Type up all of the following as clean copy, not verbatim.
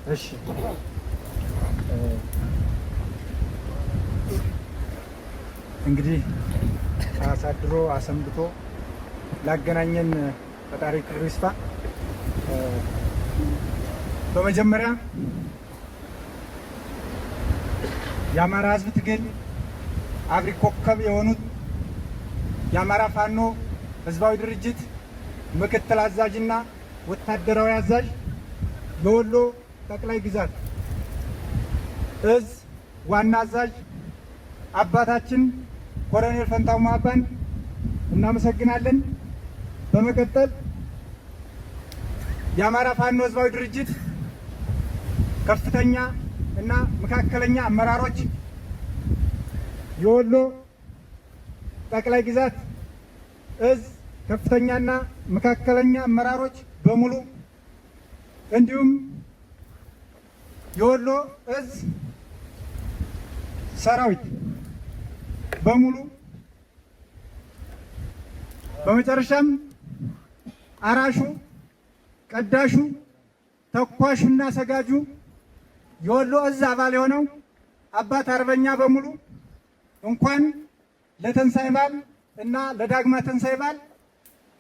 እሺ እንግዲህ አሳድሮ አሰንብቶ ላገናኘን ፈጣሪ ክብር ይስፋ። በመጀመሪያ የአማራ ሕዝብ ትግል አብሪ ኮከብ የሆኑት የአማራ ፋኖ ህዝባዊ ድርጅት ምክትል አዛዥና ወታደራዊ አዛዥ የወሎ ጠቅላይ ግዛት እዝ ዋና አዛዥ አባታችን ኮሎኔል ፈንታው ማባን እናመሰግናለን። በመቀጠል የአማራ ፋኖ ህዝባዊ ድርጅት ከፍተኛ እና መካከለኛ አመራሮች፣ የወሎ ጠቅላይ ግዛት እዝ ከፍተኛና መካከለኛ አመራሮች በሙሉ እንዲሁም የወሎ እዝ ሰራዊት በሙሉ በመጨረሻም አራሹ፣ ቀዳሹ፣ ተኳሹና ሰጋጁ የወሎ እዝ አባል የሆነው አባት አርበኛ በሙሉ እንኳን ለትንሳኤ በዓል እና ለዳግማ ትንሳኤ በዓል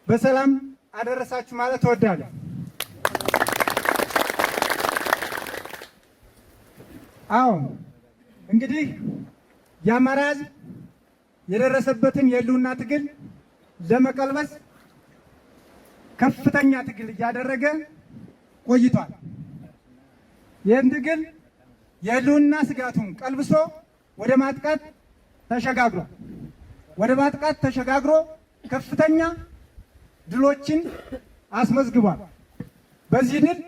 በሰላም አደረሳችሁ ማለት እወዳለሁ። አዎ እንግዲህ የአማራ ሕዝብ የደረሰበትን የህልውና ትግል ለመቀልበስ ከፍተኛ ትግል እያደረገ ቆይቷል። ይህን ትግል የህልውና ስጋቱን ቀልብሶ ወደ ማጥቃት ተሸጋግሯል። ወደ ማጥቃት ተሸጋግሮ ከፍተኛ ድሎችን አስመዝግቧል። በዚህ ድል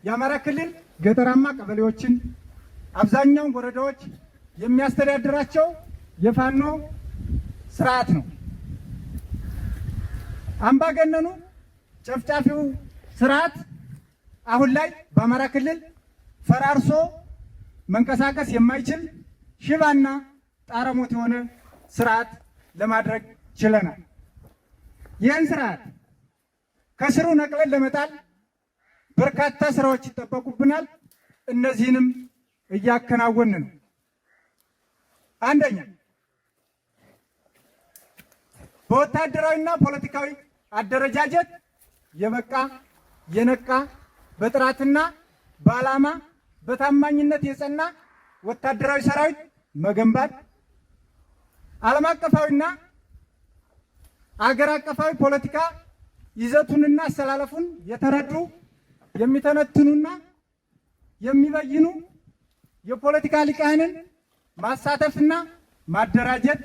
የአማራ ክልል ገጠራማ ቀበሌዎችን አብዛኛውን ወረዳዎች የሚያስተዳድራቸው የፋኖ ስርዓት ነው። አምባገነኑ ጨፍጫፊው ስርዓት አሁን ላይ በአማራ ክልል ፈራርሶ መንቀሳቀስ የማይችል ሽባና ጣረሞት የሆነ ስርዓት ለማድረግ ችለናል። ይህን ስርዓት ከስሩ ነቅለን ለመጣል በርካታ ስራዎች ይጠበቁብናል። እነዚህንም እያከናወን ነው። አንደኛ በወታደራዊና ፖለቲካዊ አደረጃጀት የበቃ የነቃ በጥራትና በዓላማ በታማኝነት የጸና ወታደራዊ ሰራዊት መገንባት፣ ዓለም አቀፋዊና አገር አቀፋዊ ፖለቲካ ይዘቱንና አሰላለፉን የተረዱ የሚተነትኑና የሚበይኑ የፖለቲካ ሊቃንን ማሳተፍና ማደራጀት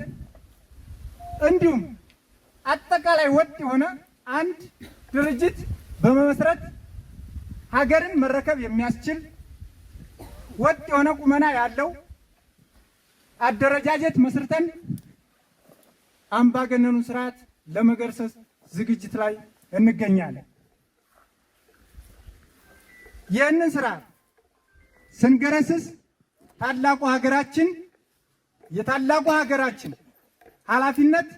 እንዲሁም አጠቃላይ ወጥ የሆነ አንድ ድርጅት በመመስረት ሀገርን መረከብ የሚያስችል ወጥ የሆነ ቁመና ያለው አደረጃጀት መስርተን አምባገነኑ ስርዓት ለመገርሰስ ዝግጅት ላይ እንገኛለን። ይህንን ስርዓት ስንገረስስ ታላቁ ሀገራችን የታላቁ ሀገራችን ኃላፊነት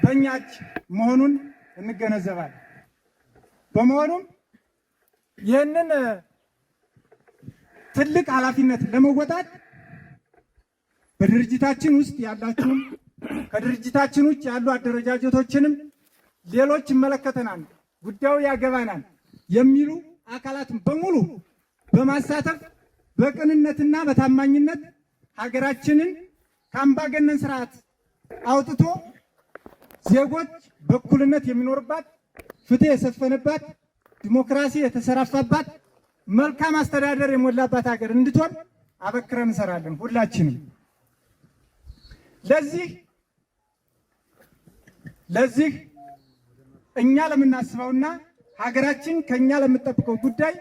በእኛ እጅ መሆኑን እንገነዘባለን። በመሆኑም ይህንን ትልቅ ኃላፊነት ለመወጣት በድርጅታችን ውስጥ ያላችሁም ከድርጅታችን ውጭ ያሉ አደረጃጀቶችንም ሌሎች ይመለከተናል፣ ጉዳዩ ያገባናል የሚሉ አካላትን በሙሉ በማሳተፍ በቅንነትና በታማኝነት ሀገራችንን ከአምባገነን ስርዓት አውጥቶ ዜጎች በእኩልነት የሚኖርባት፣ ፍትህ የሰፈነባት፣ ዲሞክራሲ የተሰራፋባት፣ መልካም አስተዳደር የሞላባት ሀገር እንድትሆን አበክረን እንሰራለን። ሁላችንም ለዚህ እኛ ለምናስበውና ሀገራችን ከኛ ለምንጠብቀው ጉዳይ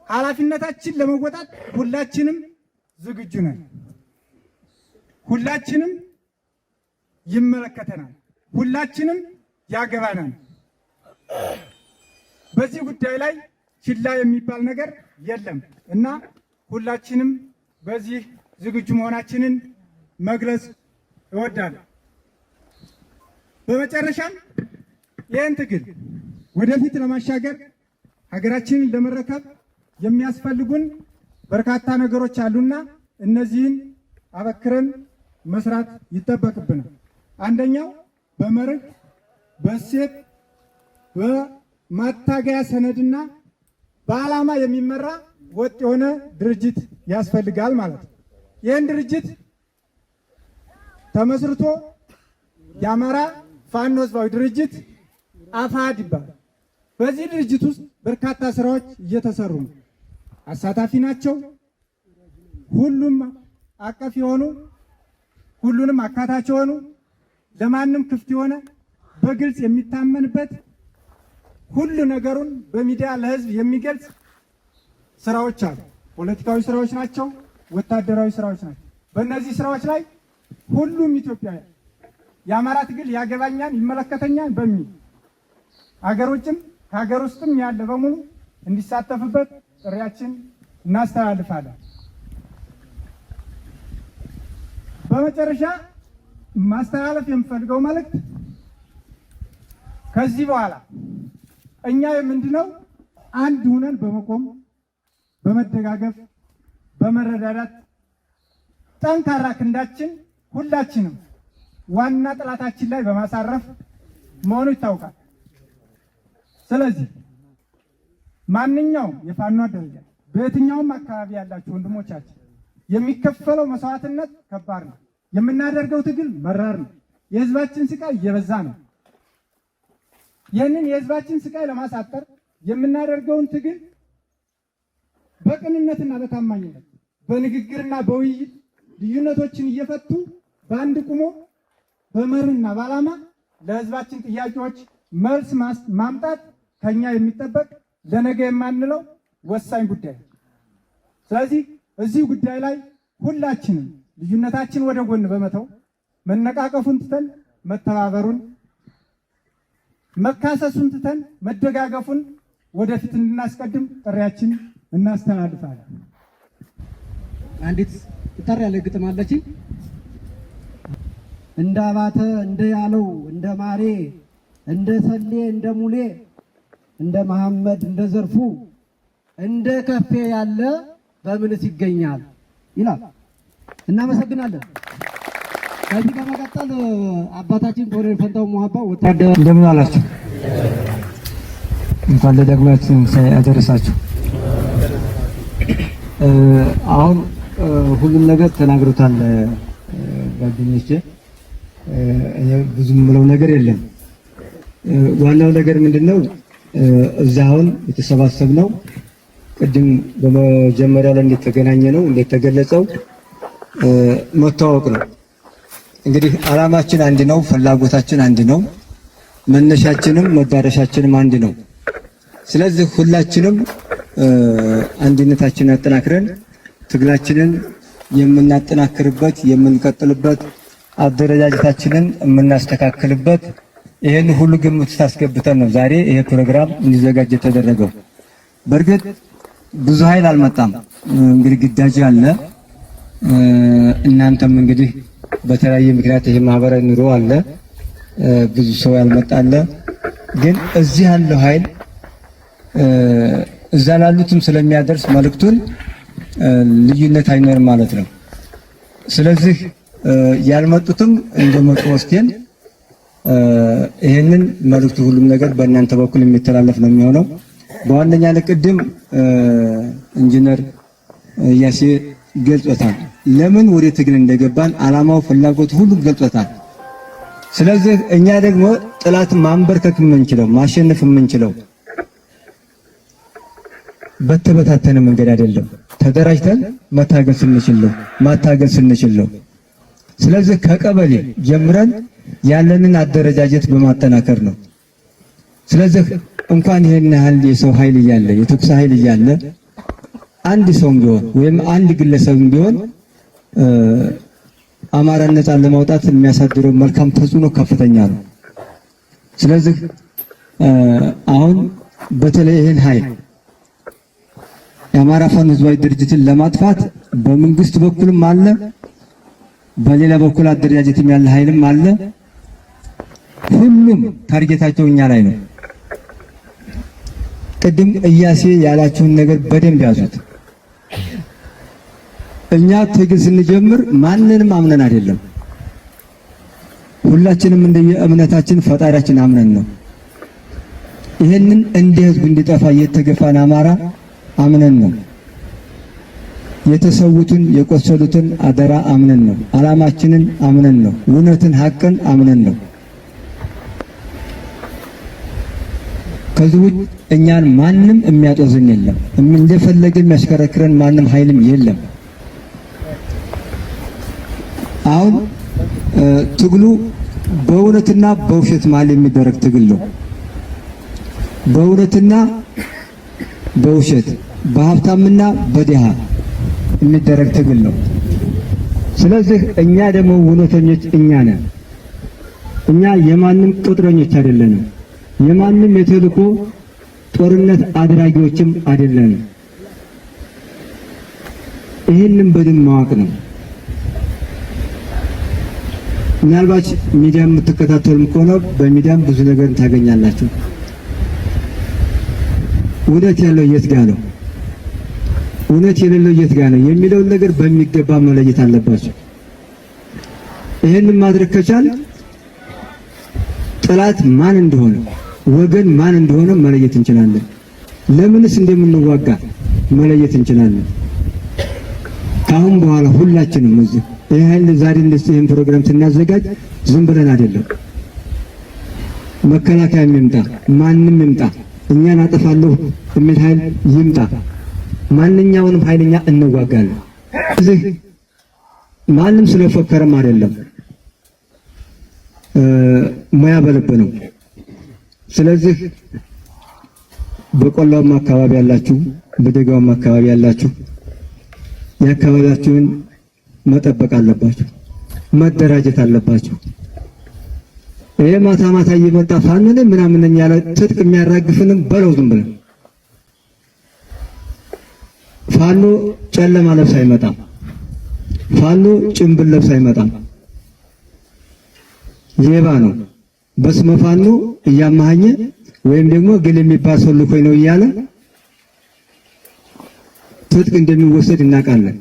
ኃላፊነታችን ለመወጣት ሁላችንም ዝግጁ ነን። ሁላችንም ይመለከተናል፣ ሁላችንም ያገባናል። በዚህ ጉዳይ ላይ ችላ የሚባል ነገር የለም እና ሁላችንም በዚህ ዝግጁ መሆናችንን መግለጽ እወዳለሁ። በመጨረሻም ይህን ትግል ወደፊት ለማሻገር ሀገራችንን ለመረከብ የሚያስፈልጉን በርካታ ነገሮች አሉና እነዚህን አበክረን መስራት ይጠበቅብናል። አንደኛው በመርህ፣ በእሴት፣ በማታገያ ሰነድና በዓላማ የሚመራ ወጥ የሆነ ድርጅት ያስፈልጋል ማለት ነው። ይህን ድርጅት ተመስርቶ የአማራ ፋኖ ህዝባዊ ድርጅት አፋሕድ ይባላል። በዚህ ድርጅት ውስጥ በርካታ ስራዎች እየተሰሩ ነው። አሳታፊ ናቸው። ሁሉም አቀፍ የሆኑ ሁሉንም አካታች የሆኑ ለማንም ክፍት የሆነ በግልጽ የሚታመንበት ሁሉ ነገሩን በሚዲያ ለህዝብ የሚገልጽ ስራዎች አሉ። ፖለቲካዊ ስራዎች ናቸው፣ ወታደራዊ ስራዎች ናቸው። በእነዚህ ስራዎች ላይ ሁሉም ኢትዮጵያውያን የአማራ ትግል ያገባኛል፣ ይመለከተኛል በሚል አገር ውጭም ከሀገር ውስጥም ያለ በሙሉ እንዲሳተፍበት ጥሪያችን እናስተላልፋለን። በመጨረሻ ማስተላለፍ የምፈልገው መልእክት ከዚህ በኋላ እኛ የምንድነው አንድ ሆነን በመቆም በመደጋገፍ በመረዳዳት ጠንካራ ክንዳችን ሁላችንም ዋና ጥላታችን ላይ በማሳረፍ መሆኑ ይታወቃል። ስለዚህ ማንኛውም የፋኖ አደረጃጀት በየትኛውም አካባቢ ያላችሁ ወንድሞቻችን የሚከፈለው መስዋዕትነት ከባድ ነው። የምናደርገው ትግል መራር ነው። የህዝባችን ስቃይ እየበዛ ነው። ይህንን የህዝባችን ስቃይ ለማሳጠር የምናደርገውን ትግል በቅንነትና በታማኝነት በንግግርና በውይይት ልዩነቶችን እየፈቱ በአንድ ቁሞ በመርህና በዓላማ ለህዝባችን ጥያቄዎች መልስ ማምጣት ከኛ የሚጠበቅ ለነገ የማንለው ወሳኝ ጉዳይ። ስለዚህ እዚህ ጉዳይ ላይ ሁላችንም ልዩነታችን ወደ ጎን በመተው መነቃቀፉን ትተን መተባበሩን፣ መካሰሱን ትተን መደጋገፉን ወደፊት እንድናስቀድም ጥሪያችን እናስተላልፋለን። አንዲት ጠር ያለ ግጥም አለች። እንደ አባተ እንደ ያለው እንደ ማሬ እንደ ተሌ እንደ ሙሌ እንደ መሐመድ እንደ ዘርፉ እንደ ከፌ ያለ በምንስ ይገኛል ይላል። እናመሰግናለን። ከዚህ በመቀጠል አባታችን ኮሎኔል ፈንታው ሙሀባ ወታደር እንደምን አላችሁ? እንኳን ለዳግማዊ ትንሣኤ አደረሳችሁ። አሁን ሁሉም ነገር ተናግሮታል ጓደኞቼ። እኔ ብዙ የምለው ነገር የለም። ዋናው ነገር ምንድነው? እዛ አሁን የተሰባሰብነው ቅድም በመጀመሪያ ላይ እንደተገናኘ ነው እንደተገለጸው መተዋወቅ ነው። እንግዲህ ዓላማችን አንድ ነው፣ ፍላጎታችን አንድ ነው፣ መነሻችንም መዳረሻችንም አንድ ነው። ስለዚህ ሁላችንም አንድነታችንን አጠናክረን ትግላችንን የምናጠናክርበት የምንቀጥልበት አደረጃጀታችንን የምናስተካክልበት ይሄን ሁሉ ግምት ታስገብተን ነው ዛሬ ይሄ ፕሮግራም እንዲዘጋጅ የተደረገው። በእርግጥ ብዙ ኃይል አልመጣም። እንግዲህ ግዳጅ አለ። እናንተም እንግዲህ በተለያየ ምክንያት ይሄ ማህበራዊ ኑሮ አለ፣ ብዙ ሰው ያልመጣለ። ግን እዚህ ያለው ኃይል እዛ ላሉትም ስለሚያደርስ መልእክቱን ልዩነት አይኖርም ማለት ነው። ስለዚህ ያልመጡትም እንደመጡ ወስደን ይሄንን መልእክቱ ሁሉም ነገር በእናንተ በኩል የሚተላለፍ ነው የሚሆነው። በዋነኛነት ቅድም ኢንጂነር ያሴ ገልጾታል። ለምን ወደ ትግል እንደገባን ዓላማው፣ ፍላጎት ሁሉም ገልጾታል። ስለዚህ እኛ ደግሞ ጥላት ማንበርከክ የምንችለው ማሸነፍ የምንችለው በተበታተነ መንገድ አይደለም፣ ተደራጅተን መታገል ስንችል ነው ማታገል ስንችል ነው። ስለዚህ ከቀበሌ ጀምረን ያለንን አደረጃጀት በማጠናከር ነው። ስለዚህ እንኳን ይሄን ያህል የሰው ኃይል እያለ የተኩስ ኃይል እያለ አንድ ሰውም ቢሆን ወይም አንድ ግለሰብም ቢሆን አማራን ነፃ ለማውጣት የሚያሳድረው መልካም ተጽዕኖ ከፍተኛ ነው። ስለዚህ አሁን በተለይ ይሄን ኃይል የአማራ ፋኖ ህዝባዊ ድርጅትን ለማጥፋት በመንግስት በኩልም አለ፣ በሌላ በኩል አደረጃጀትም ያለ ኃይልም አለ። ሁሉም ታርጌታቸው እኛ ላይ ነው። ቅድም እያሴ ያላችሁን ነገር በደንብ ያዙት። እኛ ትግል ስንጀምር ማንንም አምነን አይደለም። ሁላችንም እንደየእምነታችን ፈጣሪያችን አምነን ነው። ይሄንን እንደ ህዝብ እንዲጠፋ የተገፋን አማራ አምነን ነው። የተሰዉትን የቆሰሉትን አደራ አምነን ነው። ዓላማችንን አምነን ነው። እውነትን ሐቅን አምነን ነው። ከዚህ ውጭ እኛን ማንም የሚያጦዝን የለም። እንደፈለገ የሚያሽከረክረን ማንም ኃይልም የለም። አሁን ትግሉ በእውነትና በውሸት መሃል የሚደረግ ትግል ነው። በእውነትና በውሸት በሀብታምና በድሃ የሚደረግ ትግል ነው። ስለዚህ እኛ ደግሞ እውነተኞች እኛ ነን። እኛ የማንም ቅጥረኞች አይደለንም። የማንም የተልእኮ ጦርነት አድራጊዎችም አይደለንም። ይህንን በደንብ ማወቅ ነው። ምናልባት ሚዲያ የምትከታተሉም ከሆነ በሚዲያም ብዙ ነገር ታገኛላችሁ። እውነት ያለው የት ጋ ነው፣ እውነት የሌለው የት ጋ ነው የሚለውን ነገር በሚገባ መለየት አለባችሁ። ይህንን ማድረግ ከቻል ጠላት ማን እንደሆነ ወገን ማን እንደሆነ መለየት እንችላለን። ለምንስ እንደምንዋጋ መለየት እንችላለን። ካሁን በኋላ ሁላችንም እዚህ ይሄን ዛሬ እንደዚህ ይሄን ፕሮግራም ስናዘጋጅ ዝም ብለን አይደለም። መከላከያ ይምጣ፣ ማንም ይምጣ፣ እኛን አጠፋለሁ የሚል ኃይል ይምጣ፣ ማንኛውንም ኃይለኛ እንዋጋለን። እዚህ ማንም ስለፈከረም አይደለም ሙያ በልብ ነው። ስለዚህ በቆላውም አካባቢ ያላችሁ፣ በደጋውም አካባቢ ያላችሁ የአካባቢያችሁን መጠበቅ አለባችሁ፣ መደራጀት አለባችሁ። ይሄ ማታ ማታ እየመጣ ፋኖን ምናምን ያለ ትጥቅ የሚያራግፍንም በለው ዝም ብለን። ፋኖ ጨለማ ለብስ አይመጣም። ፋኖ ጭንብል ለብስ አይመጣም። ሌባ ነው። በስመ ፋኖ እያማሃኘ ወይም ደግሞ ግል የሚባል ሰው ልኮኝ ነው እያለ ትጥቅ እንደሚወሰድ እናውቃለን።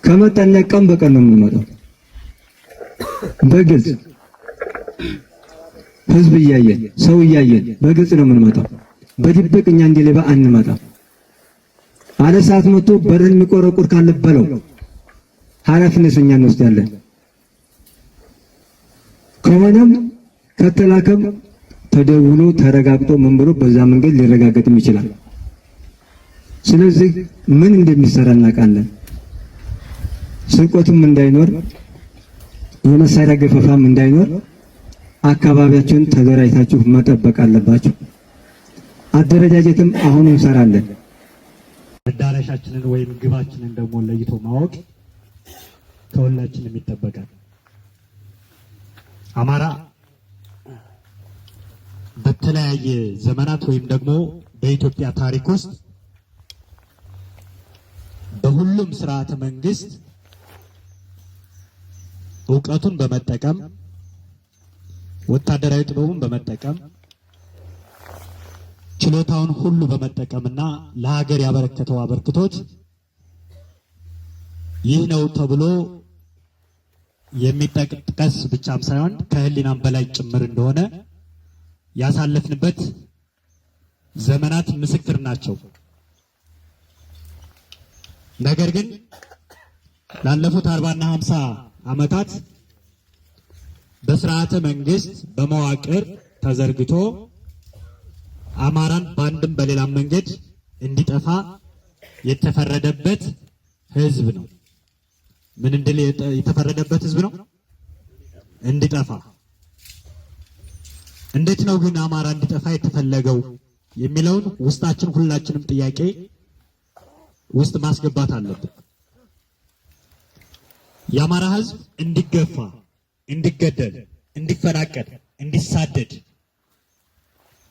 ከመጣና ቀን በቀን ነው የምንመጣው። በግልጽ ህዝብ እያየን ሰው እያየን በግልጽ ነው የምንመጣው። በድብቅ እኛ እንደ ሌባ አንመጣም። አለ ሰዓት መጥቶ በርን የሚቆረቁር ካለ በለው ኃላፊነት እኛ እንወስዳለን። ከሆነም ከተላከም ተደውሎ ተረጋግጦ ምን ብሎ በዛ መንገድ ሊረጋገጥም ይችላል። ስለዚህ ምን እንደሚሰራ እናውቃለን። ስርቆትም እንዳይኖር የመሳሪያ ገፈፋም እንዳይኖር አካባቢያችሁን ተደራጅታችሁ መጠበቅ አለባችሁ። አደረጃጀትም አሁን እንሰራለን። መዳረሻችንን ወይም ግባችንን ደግሞ ለይቶ ማወቅ ከሁላችንም ይጠበቃል። አማራ በተለያየ ዘመናት ወይም ደግሞ በኢትዮጵያ ታሪክ ውስጥ በሁሉም ስርዓተ መንግስት እውቀቱን በመጠቀም ወታደራዊ ጥበቡን በመጠቀም ችሎታውን ሁሉ በመጠቀምና ለሀገር ያበረከተው አበርክቶት ይህ ነው ተብሎ የሚጠቀስ ብቻም ሳይሆን ከህሊናም በላይ ጭምር እንደሆነ ያሳለፍንበት ዘመናት ምስክር ናቸው። ነገር ግን ላለፉት 40 እና 50 ዓመታት በስርዓተ መንግስት በመዋቅር ተዘርግቶ አማራን በአንድም በሌላም መንገድ እንዲጠፋ የተፈረደበት ህዝብ ነው። ምን እንድል የተፈረደበት ህዝብ ነው? እንዲጠፋ። እንዴት ነው ግን አማራ እንዲጠፋ የተፈለገው የሚለውን ውስጣችን ሁላችንም ጥያቄ ውስጥ ማስገባት አለብን። የአማራ ህዝብ እንዲገፋ፣ እንዲገደል፣ እንዲፈናቀል፣ እንዲሳደድ፣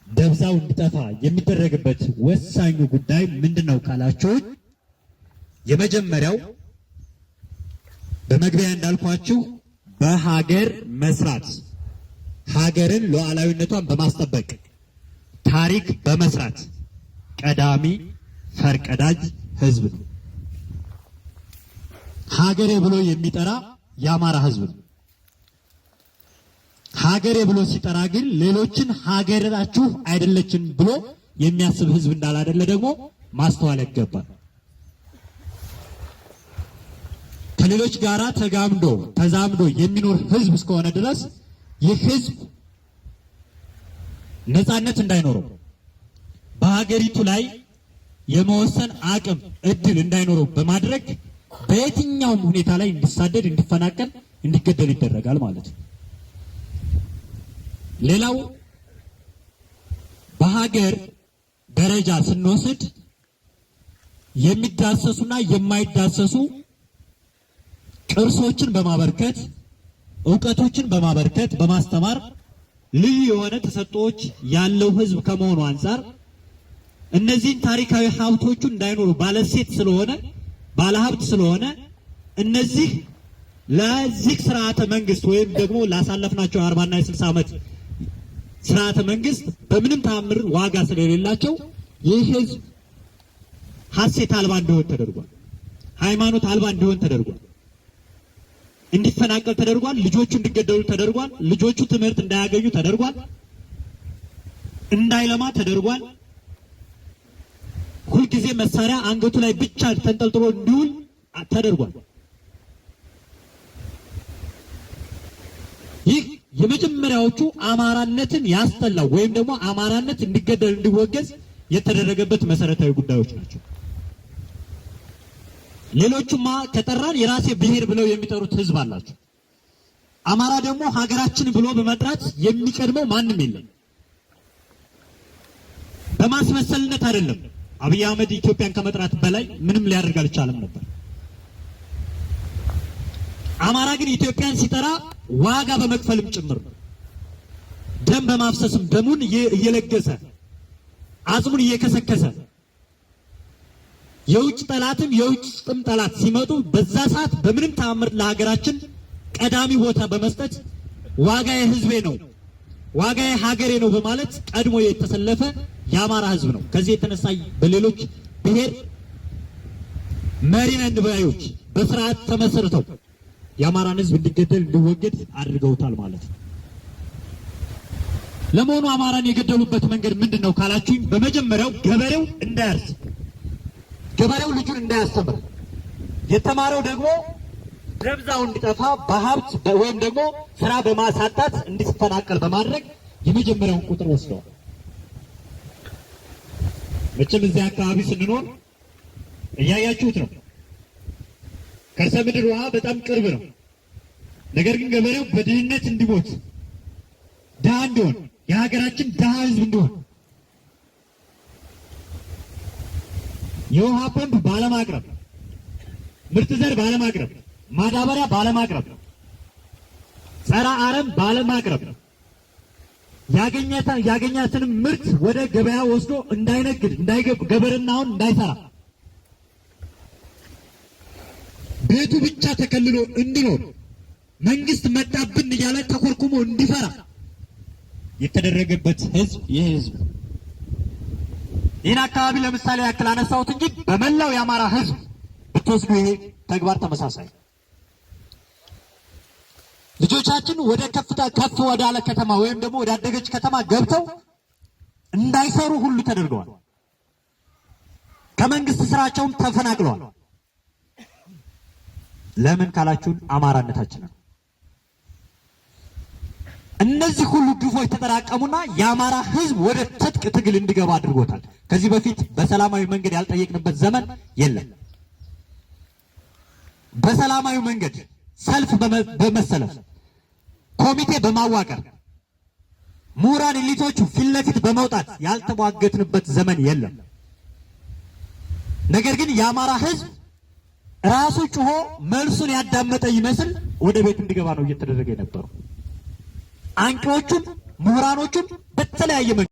ደብዛው እንዲጠፋ የሚደረግበት ወሳኙ ጉዳይ ምንድነው ካላችሁ የመጀመሪያው በመግቢያ እንዳልኳችሁ በሀገር መስራት፣ ሀገርን ሉዓላዊነቷን በማስጠበቅ ታሪክ በመስራት ቀዳሚ ፈርቀዳጅ ህዝብ ነው። ሀገሬ ብሎ የሚጠራ የአማራ ህዝብ ነው። ሀገሬ ብሎ ሲጠራ ግን ሌሎችን ሀገራችሁ አይደለችን ብሎ የሚያስብ ህዝብ እንዳላደለ ደግሞ ማስተዋል ይገባል። ከሌሎች ጋራ ተጋምዶ ተዛምዶ የሚኖር ህዝብ እስከሆነ ድረስ ይህ ህዝብ ነፃነት እንዳይኖረው በሀገሪቱ ላይ የመወሰን አቅም እድል እንዳይኖረው በማድረግ በየትኛውም ሁኔታ ላይ እንዲሳደድ፣ እንዲፈናቀል፣ እንዲገደል ይደረጋል ማለት ነው። ሌላው በሀገር ደረጃ ስንወስድ የሚዳሰሱና የማይዳሰሱ ቅርሶችን በማበርከት ዕውቀቶችን በማበርከት በማስተማር ልዩ የሆነ ተሰጥኦዎች ያለው ህዝብ ከመሆኑ አንፃር እነዚህን ታሪካዊ ሀብቶቹ እንዳይኖሩ ባለሴት ስለሆነ ባለሀብት ስለሆነ እነዚህ ለዚህ ስርዓተ መንግስት ወይም ደግሞ ላሳለፍናቸው 40 እና 60 ዓመት ስርዓተ መንግስት በምንም ተአምር ዋጋ ስለሌላቸው ይህ ህዝብ ሐሴት አልባ እንዲሆን ተደርጓል። ሃይማኖት አልባ እንዲሆን ተደርጓል። እንዲፈናቀል ተደርጓል። ልጆቹ እንዲገደሉ ተደርጓል። ልጆቹ ትምህርት እንዳያገኙ ተደርጓል። እንዳይለማ ተደርጓል። ሁልጊዜ መሳሪያ አንገቱ ላይ ብቻ ተንጠልጥሎ እንዲውል ተደርጓል። ይህ የመጀመሪያዎቹ አማራነትን ያስጠላው ወይም ደግሞ አማራነት እንዲገደል እንዲወገዝ የተደረገበት መሰረታዊ ጉዳዮች ናቸው። ሌሎቹማ ከጠራን የራሴ ብሔር ብለው የሚጠሩት ህዝብ አላቸው። አማራ ደግሞ ሀገራችን ብሎ በመጥራት የሚቀድመው ማንም የለም። በማስመሰልነት አይደለም። አብይ አህመድ ኢትዮጵያን ከመጥራት በላይ ምንም ሊያደርግ አልቻለም ነበር። አማራ ግን ኢትዮጵያን ሲጠራ ዋጋ በመክፈልም ጭምር ደም በማፍሰስም ደሙን እየለገሰ አጽሙን እየከሰከሰ የውጭ ጠላትም የውጭ ጥም ጠላት ሲመጡ በዛ ሰዓት በምንም ተአምር ለሀገራችን ቀዳሚ ቦታ በመስጠት ዋጋዬ ህዝቤ ነው፣ ዋጋዬ ሀገሬ ነው በማለት ቀድሞ የተሰለፈ የአማራ ህዝብ ነው። ከዚህ የተነሳ በሌሎች ብሔር መሪ ነን ባዮች በስርዓት ተመስርተው የአማራን ህዝብ እንዲገደል እንዲወገድ አድርገውታል ማለት ነው። ለመሆኑ አማራን የገደሉበት መንገድ ምንድነው ካላችሁኝ፣ በመጀመሪያው ገበሬው እንዳያርስ፣ ገበሬው ልጁን እንዳያስተምር፣ የተማረው ደግሞ ደብዛው እንዲጠፋ በሀብት ወይም ደግሞ ስራ በማሳጣት እንዲፈናቀል በማድረግ የመጀመሪያውን ቁጥር ወስደዋል። መቼም እዚህ አካባቢ ስንኖር እያያችሁት ነው። ከርሰ ምድር ውሃ በጣም ቅርብ ነው። ነገር ግን ገበሬው በድህነት እንዲሞት ድሃ እንዲሆን የሀገራችን ድሃ ህዝብ እንዲሆን የውሃ ፐምፕ ባለማቅረብ፣ ምርጥ ዘር ባለማቅረብ፣ ማዳበሪያ ባለማቅረብ፣ ጸረ አረም ባለማቅረብ ያገኛትንም ምርት ወደ ገበያ ወስዶ እንዳይነግድ ገበሬናውን እንዳይሰራ ቤቱ ብቻ ተከልሎ እንዲኖር መንግስት መጣብን እያለ ተኮርኩሞ እንዲፈራ የተደረገበት ህዝብ ይህ ህዝብ። ይህን አካባቢ ለምሳሌ ያክል አነሳሁት እንጂ በመላው የአማራ ህዝብ ብትወስዱ ይሄ ተግባር ተመሳሳይ። ልጆቻችን ወደ ከፍ ወዳለ ከተማ ወይም ደግሞ ወደ አደገች ከተማ ገብተው እንዳይሰሩ ሁሉ ተደርገዋል። ከመንግስት ስራቸውም ተፈናቅለዋል። ለምን ካላችሁን አማራነታችን ነው። እነዚህ ሁሉ ግፎች ተጠራቀሙና የአማራ ህዝብ ወደ ትጥቅ ትግል እንዲገባ አድርጎታል። ከዚህ በፊት በሰላማዊ መንገድ ያልጠየቅንበት ዘመን የለም። በሰላማዊ መንገድ ሰልፍ በመሰለፍ ኮሚቴ በማዋቀር ምሁራን ኤሊቶቹ ፊት ለፊት በመውጣት ያልተሟገትንበት ዘመን የለም። ነገር ግን የአማራ ህዝብ ራሱ ጮሆ መልሱን ያዳመጠ ይመስል ወደ ቤት እንዲገባ ነው እየተደረገ የነበረው። አንቂዎቹም ምሁራኖቹም በተለያየ